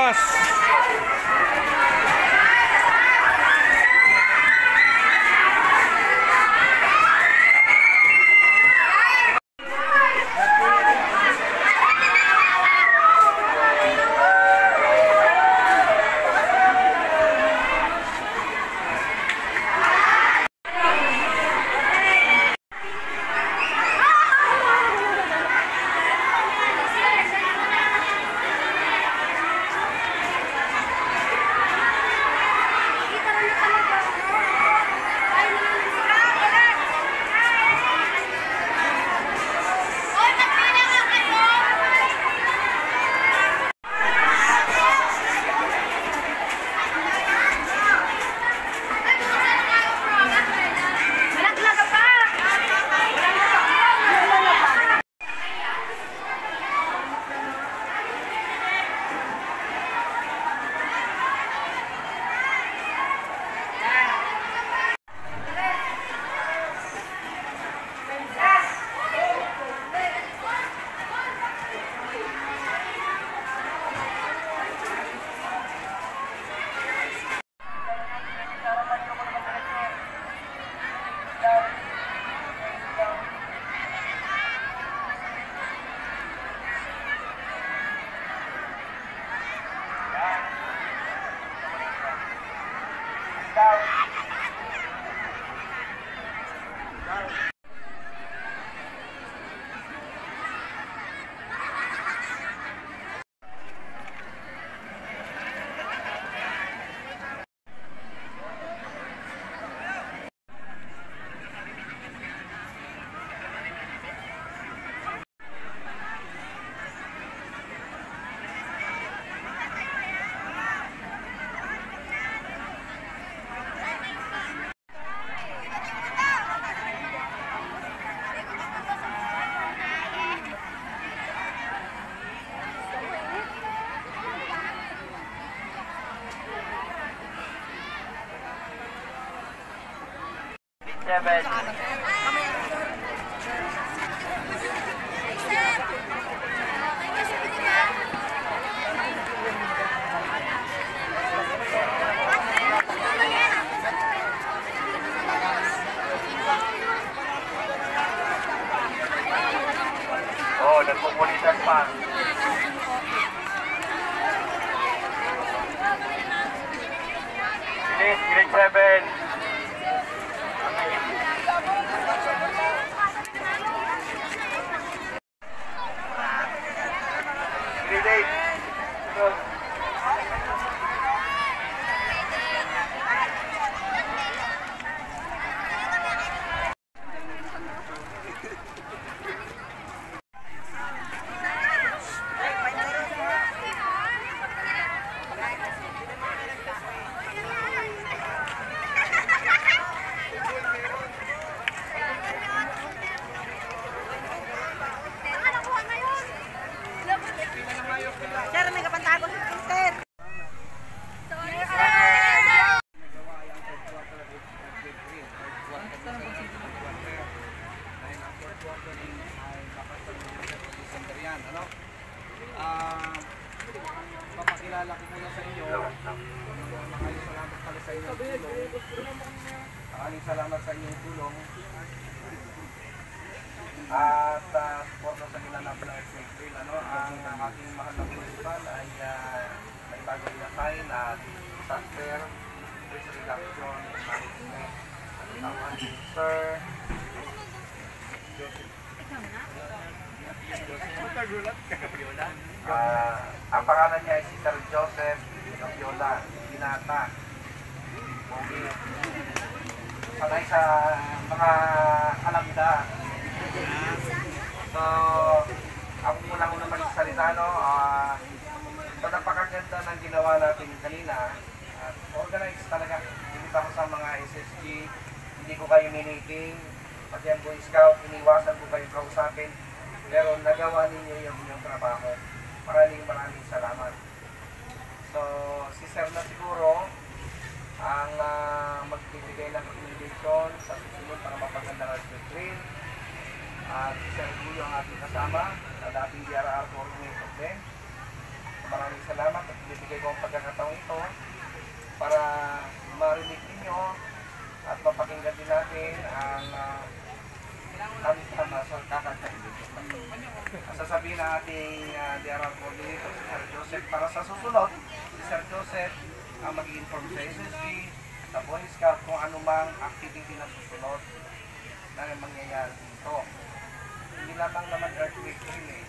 bukas. Oh, nagpupulitan pa. Bilis, grade 7. Sir, may kapantago sa Twitter. Papakilala ko muna sa inyo. Maraming salamat pala sa inyong tulong. Maraming salamat sa inyong tulong. At suporta sa ginanap ng April, ang ating mahal na principal ay may bagong design at software, risk reduction, management, at Sir Joseph. Ang pangalan niya ay si Sir Joseph Capiola, Binata. Okay. Sanay sa mga alamda. So, ako muna ko naman salita, so napakaganda ng ginawa natin kanina. Organized talaga. Hindi pa ako sa mga SSG, hindi ko kayo miniting, pati ang Boy Scout, iniwasan ko kayo kausapin. Pero nagawa ninyo yung inyong trabaho. Maraming salamat. So, si Sir na siguro ang magbibigay ng recommendation sa susunod para mapaganda ng screen. At si Sir Julio ang ating kasama na dating DRR coordinator din. So, maraming salamat at binibigay binigay ko ang pagkakataong ito para marinig ninyo at mapakinggan din natin ang kanta na sa kakanta. Sasabihin na ating DRR coordinator, si Sir Joseph, para sa susunod, si Sir Joseph ang mag-inform sa SSG, sa Boy Scout, kung anumang activity na susunod na mangyayari dito. Hindi lamang naman earthquake drill eh.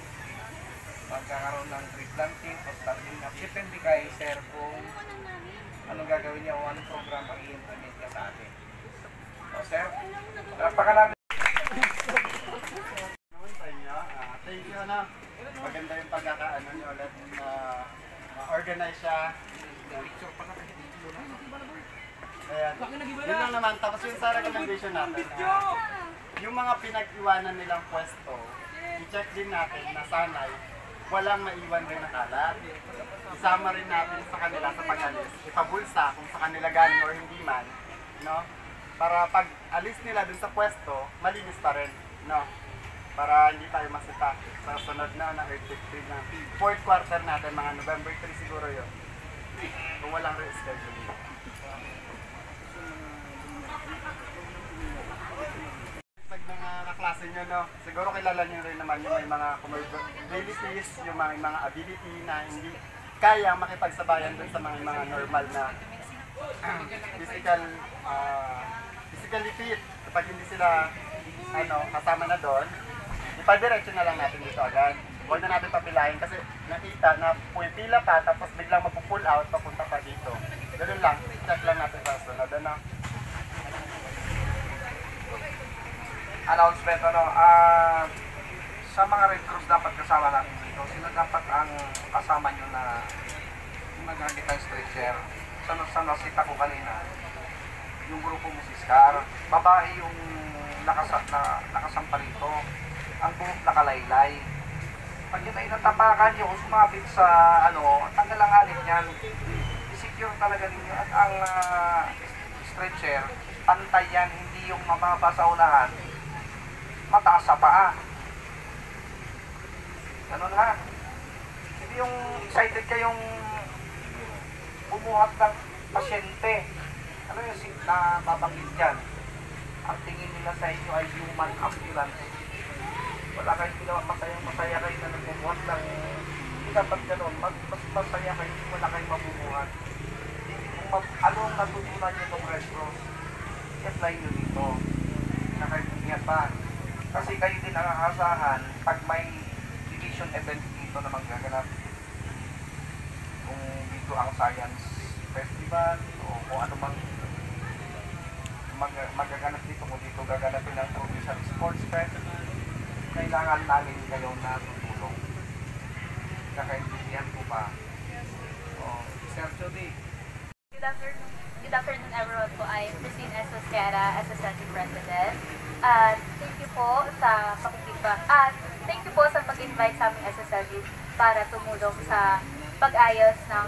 Magkakaroon ng tree planting o starting up. Depende kay Sir kung anong gagawin niya o anong program ang i-implement niya sa atin. So Sir, napaka natin. Thank you, ano. Maganda yung pagkakaano niyo ulit na ma-organize siya. Ayan. Yun lang naman. Tapos yung sa recommendation natin, yung mga pinag-iwanan nilang pwesto, i-check din natin na sana'y walang maiwan rin na kalat. Isama rin natin sa kanila sa pag-alis. Ipabulsa kung sa kanila galing or hindi man. No? Para pag alis nila dun sa pwesto, malinis pa rin. No? Para hindi tayo masita sa sunod na earthquake drill na fourth quarter natin, mga November 3 siguro yun. Kung walang rescheduling. Pag mga kaklase nyo, no, siguro kilala nyo rin naman yung may mga comorbidities, yung mga ability na hindi kaya makipagsabayan dun sa mga normal na physically fit. Kapag hindi sila kasama na doon, ipadiretso na lang natin dito agad. Huwag na natin papilahin kasi nakita na pumipila pa tapos biglang mapupull out papunta pa dito. Ganun lang, check lang natin sa sunod. Announcement, sa mga Red Cross dapat kasama natin dito. Sino dapat ang kasama nyo na magamit ng stretcher? Sa nasita ko kanina, yung grupo mo si Scar, babae yung nakasampa rito, ang buhok nakalaylay. Pag yun ay natapakan nyo, sumabit sa tanggal ang alin yan, i-secure talaga ninyo. At ang stretcher, pantay yan, hindi yung mababa sa unahan, mataas sa paa. Ganun ha. Hindi yung excited kayong bumuhat ng pasyente. Ano yung na babanggit dyan? Ang tingin nila sa inyo ay human ambulance. Wala kayong ginawa, masaya kayo na nagbubuhat ng hindi dapat gano'n. Mas masaya kayo, wala kayong mabubuhat. Kung ano ang natutunan nyo ng Red Cross, i-apply nyo dito. Nakaintindihan pa. Kasi kayo din ang aasahan pag may division event dito na magaganap. Kung dito ang science festival o kung ano mang magaganap dito, kung dito gaganapin ang provincial sports fest, kailangan namin kayo na tutulong. Nakaintindihan ko ba? Sir Jody. Good afternoon everyone po. I'm Christine S. Oscara, SSLG President. Thank you po sa pakikibak at thank you po sa pag-invite sa aming SSLG para tumulong sa pag-ayos ng